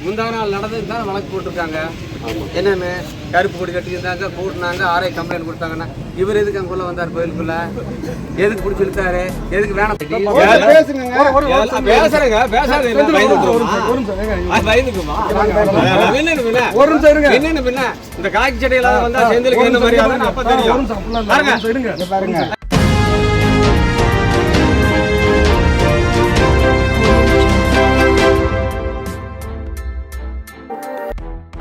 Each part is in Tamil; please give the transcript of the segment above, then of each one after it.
முந்தா நாள் நடந்ததுக்கு தான் வழக்கு போட்டிருக்காங்க. என்னன்னு கருப்பு கொடி கட்டியிருந்தாங்க, கூட்டினாங்க, ஆர்ஐ கம்ப்ளைண்ட் கொடுத்தாங்கன்னா இவர் எதுக்கு அங்குள்ள வந்தார் கோயிலுக்குள்ள? எதுக்கு பிடிச்சி இழுத்தாரு? எதுக்கு வேணாம் பேசுறேங்க. இந்த காக்கி சட்டையில வந்தா செந்திலுக்கு என்ன மாதிரி அப்ப தெரியும். பாருங்க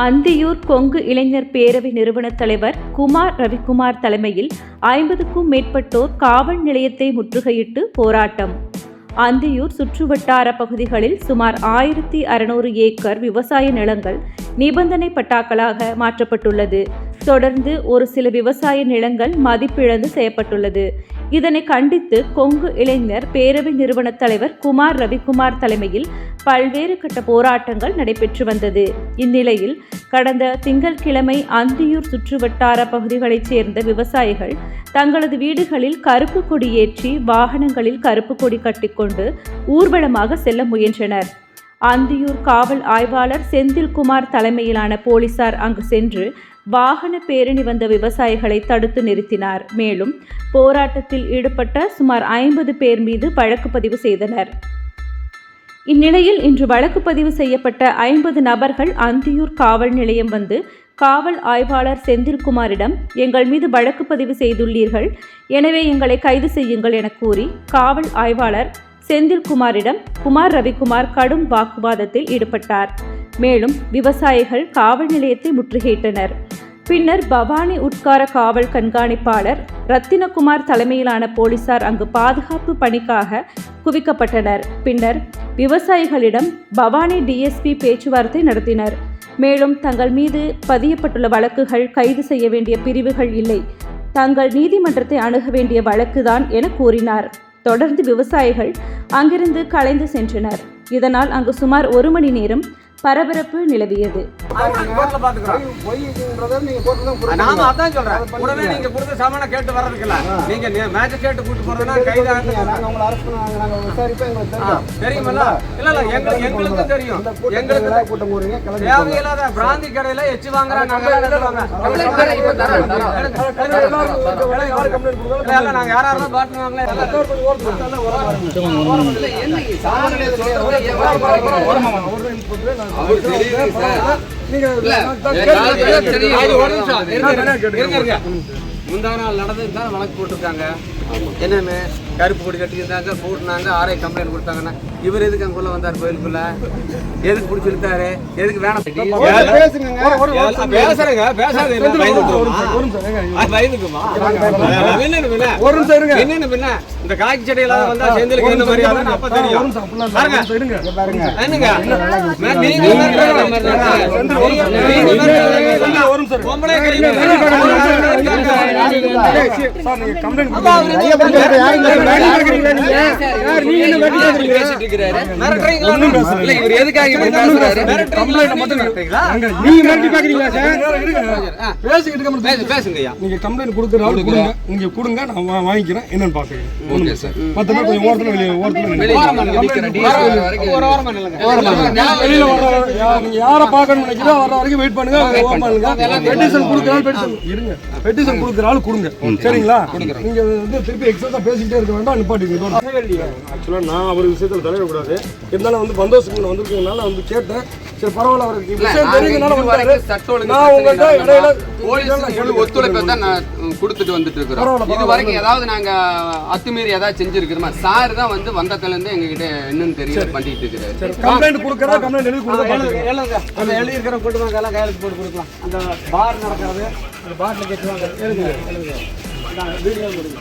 அந்தியூர் கொங்கு இளைஞர் பேரவை நிறுவன தலைவர் குமார் ரவிக்குமார் தலைமையில் 50க்கும் மேற்பட்டோர் காவல் நிலையத்தை முற்றுகையிட்டு போராட்டம். அந்தியூர் சுற்றுவட்டார பகுதிகளில் சுமார் 1600 ஏக்கர் விவசாய நிலங்கள் நிபந்தனை பட்டாக்களாக மாற்றப்பட்டுள்ளது. தொடர்ந்து ஒரு சில விவசாய நிலங்கள் மதிப்பிழந்து செய்யப்பட்டுள்ளது. இதனை கண்டித்து கொங்கு இளைஞர் பேரவை நிறுவன தலைவர் குமார் ரவிக்குமார் தலைமையில் பல்வேறு கட்ட போராட்டங்கள் நடைபெற்று வந்தது. இந்நிலையில் கடந்த திங்கட்கிழமை அந்தியூர் சுற்றுவட்டார பகுதிகளைச் சேர்ந்த விவசாயிகள் தங்களது வீடுகளில் கருப்பு கொடி ஏற்றி வாகனங்களில் கருப்பு கொடி கட்டிக்கொண்டு ஊர்வலமாக செல்ல முயன்றனர். அந்தியூர் காவல் ஆய்வாளர் செந்தில்குமார் தலைமையிலான போலீசார் அங்கு சென்று வாகன பேரணி வந்த விவசாயிகளை தடுத்து நிறுத்தினார். மேலும் போராட்டத்தில் ஈடுபட்ட சுமார் 50 பேர் மீது வழக்கு பதிவு செய்தனர். இந்நிலையில் இன்று வழக்கு பதிவு செய்யப்பட்ட 50 நபர்கள் அந்தியூர் காவல் நிலையம் வந்து காவல் ஆய்வாளர் செந்தில்குமாரிடம் எங்கள் மீது வழக்கு பதிவு செய்துள்ளீர்கள், எனவே எங்களை கைது செய்யுங்கள் என கூறி காவல் ஆய்வாளர் செந்தில்குமாரிடம் குமார் ரவிக்குமார் கடும் வாக்குவாதத்தில் ஈடுபட்டார். மேலும் விவசாயிகள் காவல் நிலையத்தை முற்றுகையிட்டனர். பின்னர் பவானி உட்கார காவல் கண்காணிப்பாளர் ரத்தினகுமார் தலைமையிலான போலீசார் அங்கு பாதுகாப்பு பணிக்காக குவிக்கப்பட்டனர். பின்னர் விவசாயிகளிடம் பவானி டிஎஸ்பி பேச்சுவார்த்தை நடத்தினர். மேலும் தங்கள் மீது பதியப்பட்டுள்ள வழக்குகள் கைது செய்ய வேண்டிய பிரிவுகள் இல்லை, தங்கள் நீதிமன்றத்தை அணுக வேண்டிய வழக்குதான் என கூறினார். தொடர்ந்து விவசாயிகள் அங்கிருந்து கலைந்து சென்றனர். இதனால் அங்கு சுமார் 1 மணி நேரம் பரபரப்பு நிலவியது. பிராந்தி கடையில எச்சு வாங்குறாங்க. நாங்க யாரும் பாட்டுவாங்களே முந்தா நாள் நடந்ததுக்கு தான் வழக்கு போட்டிருக்காங்க. என்னன்னு கருப்பு கொடி கட்டியிருந்தாங்க, கூட்டினாங்க, ஆர்ஐ கம்ப்ளைண்ட் கொடுத்தாங்கன்னா இவர் எதுக்கு அங்குள்ள வந்தார் கோயிலுக்குள்ள? எதுக்கு பிடிச்சி இழுத்தாரு? எதுக்கு வேணாம் பேசுறேங்க. இந்த காக்கி சட்டையில வந்தா செந்திலுக்கு என்ன மாதிரி அப்ப தெரியும். பாருங்க வாங்கிக்கிறேன் என்னன்னு பாக்குறேன். யாரை பார்க்கணும் நினைக்கிறோம் வர வரைக்கும் வெயிட் பண்ணுங்க. பெட்டிஷன் கொடுக்குற ஆள் கொடுங்க, சரிங்களா? நீங்க வந்து திருப்பி எக்ஸஸா பேசிக்கிட்டே இருக்க வேண்டாம், நிப்பாட்டிங்க. ஆக்சுவலா நான் அவர் விஷயத்துல தலையிடக்கூடாது. இருந்தாலும் வந்து பந்தோபஸ்துக்கு வந்திருக்கனால வந்து கேட்டேன். சரி பரவாயில்ல, அவருக்கு விஷயம் தெரியுதுனால நான் உங்கள்கிட்ட இடையில போலீஸ் ஒத்துழைப்பை தான் நான் கொடுத்துட்டு வந்துட்டு இருக்கிறோம். இது வரைக்கும் ஏதாவது நாங்க அத்துமீறி ஏதாவது செஞ்சிருக்கிறோமா? சார் தான் வந்து வந்ததுல இருந்து எங்ககிட்ட என்னன்னு தெரியல பண்ணிட்டு இருக்கிறாரு. கம்ப்ளைண்ட் கொடுக்கறதா கம்ப்ளைண்ட் எழுதி இருக்கிற கொண்டு வாங்க, எல்லாம் கையெழுத்து போட்டு கொடுக்கலாம். அந்த பார் நடக்கிறது, அந்த பார்ல கேட்டுவாங்க, எழுதுங்க வீடியோ கொடுங்க.